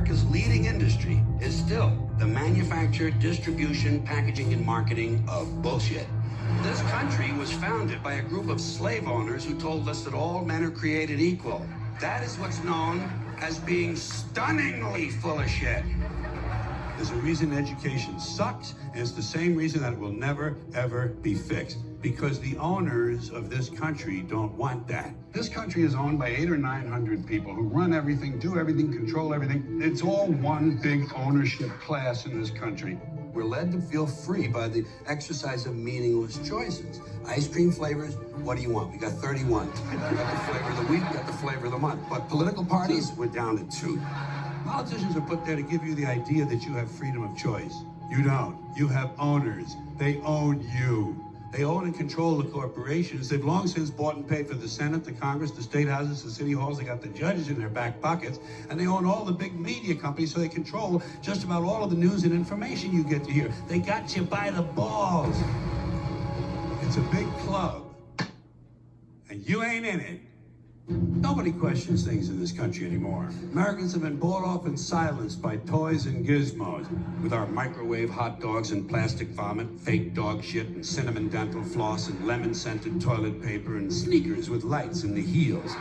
America's leading industry is still the manufacture, distribution, packaging, and marketing of bullshit. This country was founded by a group of slave owners who told us that all men are created equal. That is what's known as being stunningly full of shit. There's a reason education sucks, and it's the same reason that it will never, ever be fixed. Because the owners of this country don't want that. This country is owned by 800 or 900 people who run everything, do everything, control everything. It's all one big ownership class in this country. We're led to feel free by the exercise of meaningless choices. Ice cream flavors, what do you want? We got 31. We got the flavor of the week, we got the flavor of the month. But political parties, we're down to 2. Politicians are put there to give you the idea that you have freedom of choice. You don't. You have owners. They own you. They own and control the corporations. They've long since bought and paid for the Senate, the Congress, the state houses, the city halls. They got the judges in their back pockets. And they own all the big media companies, so they control just about all of the news and information you get to hear. They got you by the balls. It's a big club. And you ain't in it. Nobody questions things in this country anymore. Americans have been bought off and silenced by toys and gizmos. With our microwave hot dogs and plastic vomit, fake dog shit and cinnamon dental floss and lemon-scented toilet paper and sneakers with lights in the heels.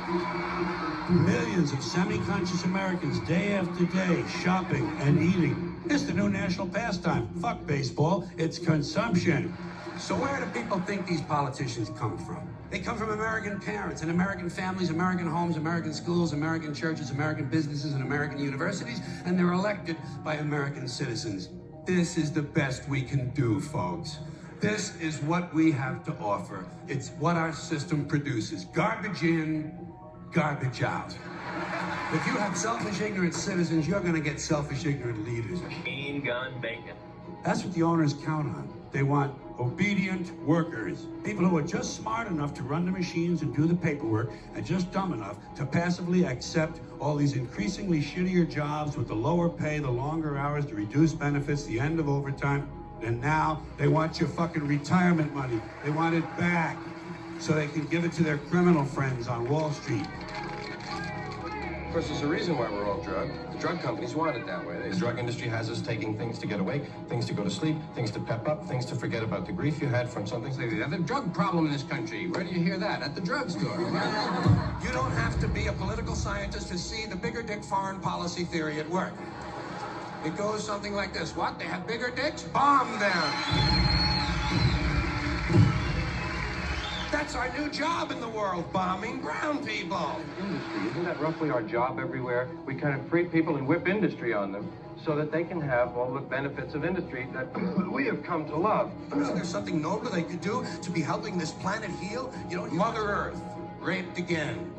Millions of semi-conscious Americans day after day shopping and eating. It's the new national pastime. Fuck baseball, it's consumption. So where do people think these politicians come from? They come from American parents and American families, American homes, American schools, American churches, American businesses, and American universities, and they're elected by American citizens. This is the best we can do, folks. This is what we have to offer. It's what our system produces. Garbage in, garbage out. If you have selfish, ignorant citizens, you're going to get selfish, ignorant leaders. Machine gun bacon. That's what the owners count on. They want obedient workers, people who are just smart enough to run the machines and do the paperwork, and just dumb enough to passively accept all these increasingly shittier jobs with the lower pay, the longer hours, the reduced benefits, the end of overtime. And now they want your fucking retirement money. They want it back so they can give it to their criminal friends on Wall Street. Of course, there's a reason why we're all drugged. The drug companies want it that way. The drug industry has us taking things to get awake, things to go to sleep, things to pep up, things to forget about the grief you had from something. There's a drug problem in this country. Where do you hear that? At the drugstore. You don't have to be a political scientist to see the bigger dick foreign policy theory at work. It goes something like this. What? They have bigger dicks? Bomb them! That's our new job in the world, bombing brown people. Industry, isn't that roughly our job everywhere? We kind of free people and whip industry on them so that they can have all the benefits of industry that we have come to love. Isn't there something noble they could do to be helping this planet heal? You know, Mother Earth, raped again.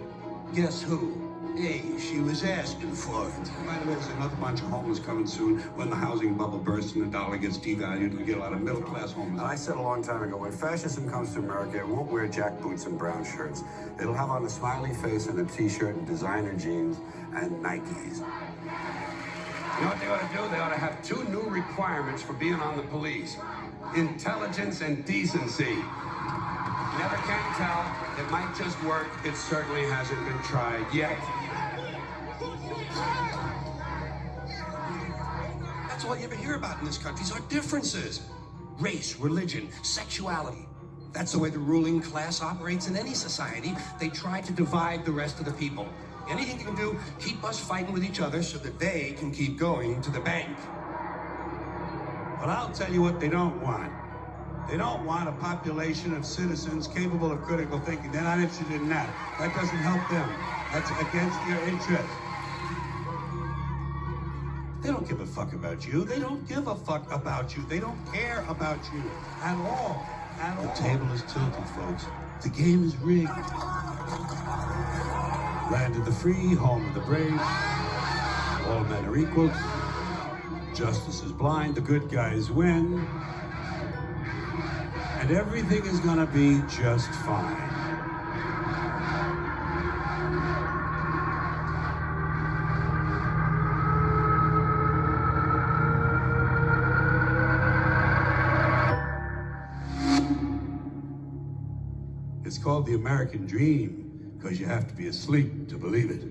Guess who? Hey, she was asking for it. By the way, there's another bunch of homeless coming soon. When the housing bubble bursts and the dollar gets devalued, we get a lot of middle-class homeless. And I said a long time ago, when fascism comes to America, it won't wear jack boots and brown shirts. It'll have on a smiley face and a t-shirt and designer jeans and Nikes. You know what they ought to do? They ought to have 2 new requirements for being on the police. Intelligence and decency. Never can tell. It might just work. It certainly hasn't been tried yet. That's all you ever hear about in this country is our differences. Race, religion, sexuality. That's the way the ruling class operates in any society. They try to divide the rest of the people. Anything they can do, keep us fighting with each other so that they can keep going to the bank. But I'll tell you what they don't want. They don't want a population of citizens capable of critical thinking. They're not interested in that. That doesn't help them. That's against their interests. They don't give a fuck about you. They don't give a fuck about you. They don't care about you at all. At all. The table is tilted, folks. The game is rigged. Land of the free, home of the brave. All men are equal. Justice is blind. The good guys win. And everything is gonna be just fine. It's called the American dream, because you have to be asleep to believe it.